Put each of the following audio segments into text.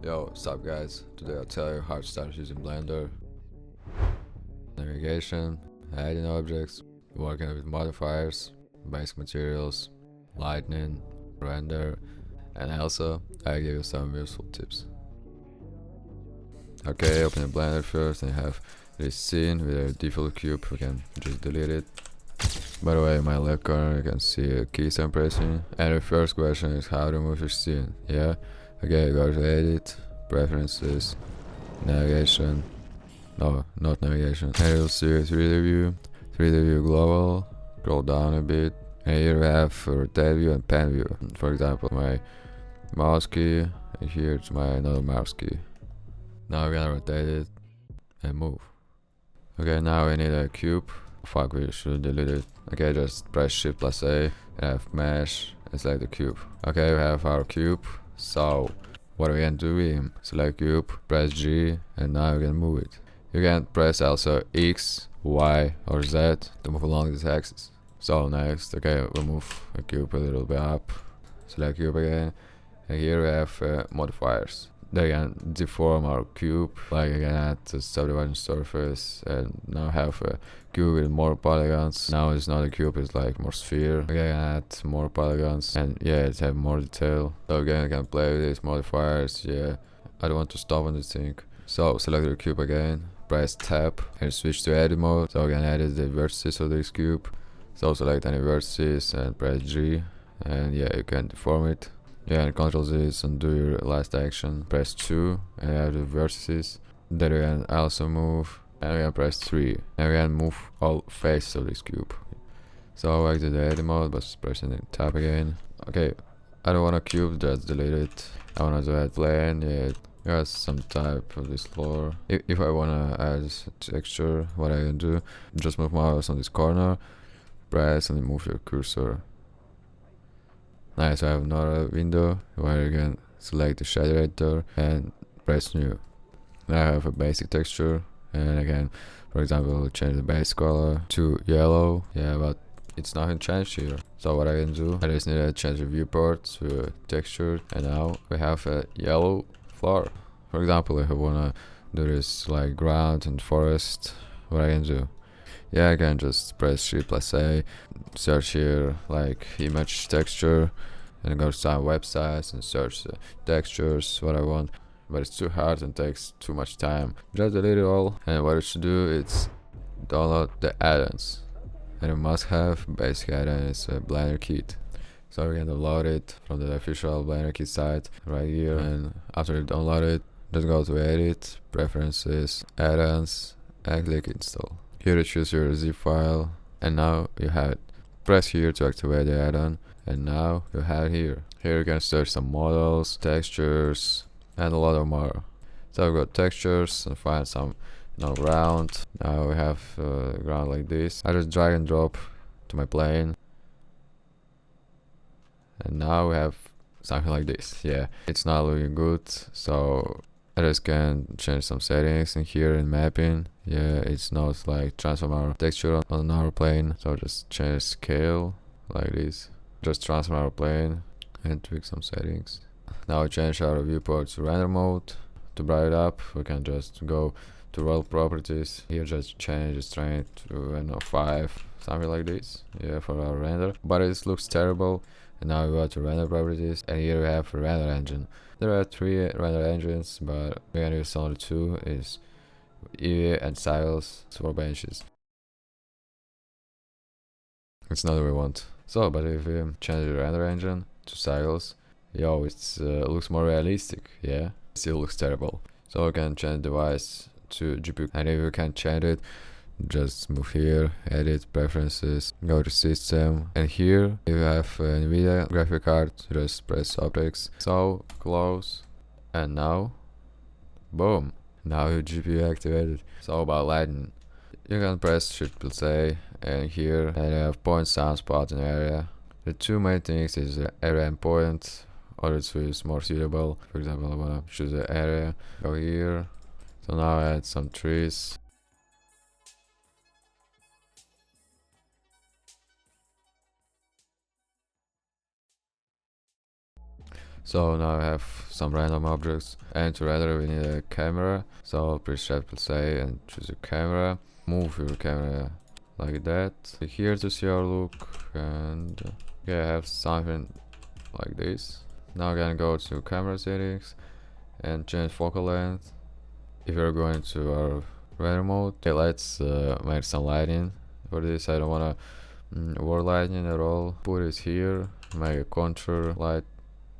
Yo, what's up guys? Today I'll tell you how to start using Blender. Navigation, adding objects, working with modifiers, basic materials, lighting, render, and also I give you some useful tips. Okay, open the Blender first and you have this scene with a default cube. We can just delete it. By the way, in my left corner you can see a keystone pressing, and the first question is how to move your scene. Yeah? Okay, go to edit, preferences, navigation, no, not navigation, and you'll see a 3D view global, scroll down a bit, and here we have rotate view and pan view. For example, my mouse key, and here it's my another mouse key. Now we're gonna rotate it and move. Okay, now we need a cube. Fuck, we should delete it. Okay, just press Shift plus A, and have mesh, and select the cube. Okay, we have our cube. So, what we can do is select cube, press G, and now you can move it. You can press also X, Y, or Z to move along this axis. So next, okay, we'll move the cube a little bit up, select cube again, and here we have modifiers. They can deform our cube, like I can add a subdivision surface, and now have a cube with more polygons. Now it's not a cube, it's like more sphere. Okay, I can add more polygons, and yeah, it have more detail. So again, I can play with these modifiers. Yeah, I don't want to stop on this thing. So select the cube again, press tab, and switch to edit mode. So I can edit the vertices of this cube. So select any vertices and press G, and yeah, you can deform it. Yeah, and Ctrl Z and do your last action. Press 2 and add the vertices. Then we can also move, and we can press 3 and we can move all faces of this cube. So I exit the edit mode, but pressing the tab again. Okay, I don't want a cube, just delete it. I want to add plane. Yeah, it has some type of this floor. If I want to add a texture, what I can do, just move mouse on this corner, press and move your cursor. Nice, I have another window where you can select the shader editor and press new. Now I have a basic texture, and again, for example, change the base color to yellow. Yeah, but it's nothing changed here. So what I can do, I just need to change the viewport to texture, and now we have a yellow floor. For example, if I wanna do this like ground and forest, what I can do? Yeah, I can just press Shift plus A, search here like image texture, and go to some websites and search the textures, what I want. But it's too hard and takes too much time. Just delete it all, and what you should do is download the add-ons. And you must have basic add-on is BlenderKit. So you can download it from the official BlenderKit site right here, and after you download it, just go to Edit, Preferences, Add-ons, and click Install. Here you choose your zip file, and now you have it. Press here to activate the add-on, and now you have it here. Here you can search some models, textures, and a lot of more. So we got textures and find some ground. Now we have ground like this. I just drag and drop to my plane, and now we have something like this. Yeah, it's not looking good, so I just can change some settings in here in mapping. Yeah, it's not like transform our texture on our plane, so just change scale like this. Just transform our plane and tweak some settings. Now we change our viewport to render mode. To brighten it up, we can just go to roll properties. Here just change the strength to 5, something like this. Yeah, for our render. But it looks terrible. And now we go to render properties, and here we have a render engine. There are 3 render engines, but we can use only 2, is EVA and Cycles for benches. It's not what we want. So, but if we change the render engine to Cycles, yo, it looks more realistic, yeah? It still looks terrible. So we can change device to GPU, and if you can change it, just move here, edit, preferences, go to system, and here you have NVIDIA graphic card, just press objects, so close, and now, boom, now your GPU activated. So about lighting, you can press Shift plus A, and here and you have point, sound, spot, and area. The 2 main things is the area and point. Other 2 is more suitable. For example, I wanna choose the area, go here. So now I add some trees. So now I have some random objects, and to render we need a camera. So press Shift plus A and choose your camera. Move your camera like that. Click here to see our look, and okay, I have something like this. Now I'm gonna go to camera settings and change focal length. If you're going to our render mode, okay, let's make some lighting. For this I don't wanna world lighting at all. Put it here, make a contour light,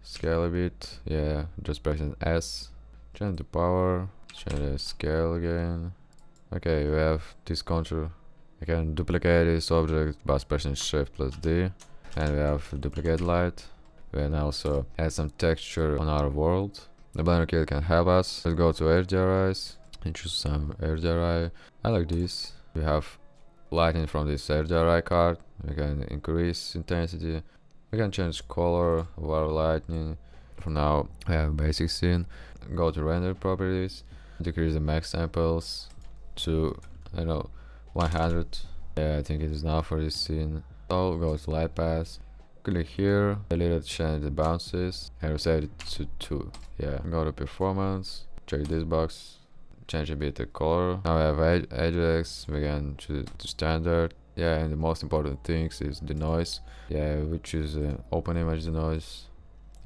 scale a bit, yeah, just pressing S. Change the power, change the scale again. Okay, we have this contour. I can duplicate this object by pressing Shift plus D, and we have duplicate light. We can also add some texture on our world. The BlenderKit can help us. Let's go to HDRIs and choose some HDRI. I like this. We have lighting from this HDRI card. We can increase intensity. We can change color of our lighting. For now, I have basic scene. Go to render properties. Decrease the max samples to, I don't know, 100. Yeah, I think it is enough for this scene. So go to light path. Click here, delete it, change the bounces, and reset it to 2. Yeah, go to performance, check this box, change a bit the color. Now we have Ajax, we can choose it to standard. Yeah, and the most important things is the noise. Yeah, we choose open image noise,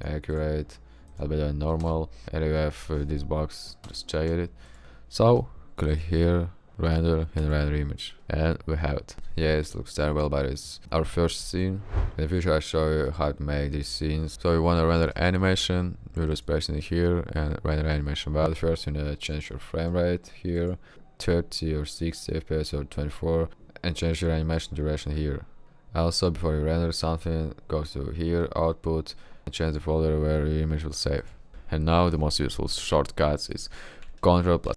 accurate, a bit than normal, and we have this box, just check it. So click here, render and render image, and we have it. Yes, looks terrible, but it's our first scene. In the future I show you how to make these scenes. So you want to render animation, you just press it here and render animation. But first you need to change your frame rate here, 30 or 60 FPS or 24, and change your animation duration here. Also, before you render something, go to here, output, and change the folder where your image will save. And now the most useful shortcuts is Ctrl plus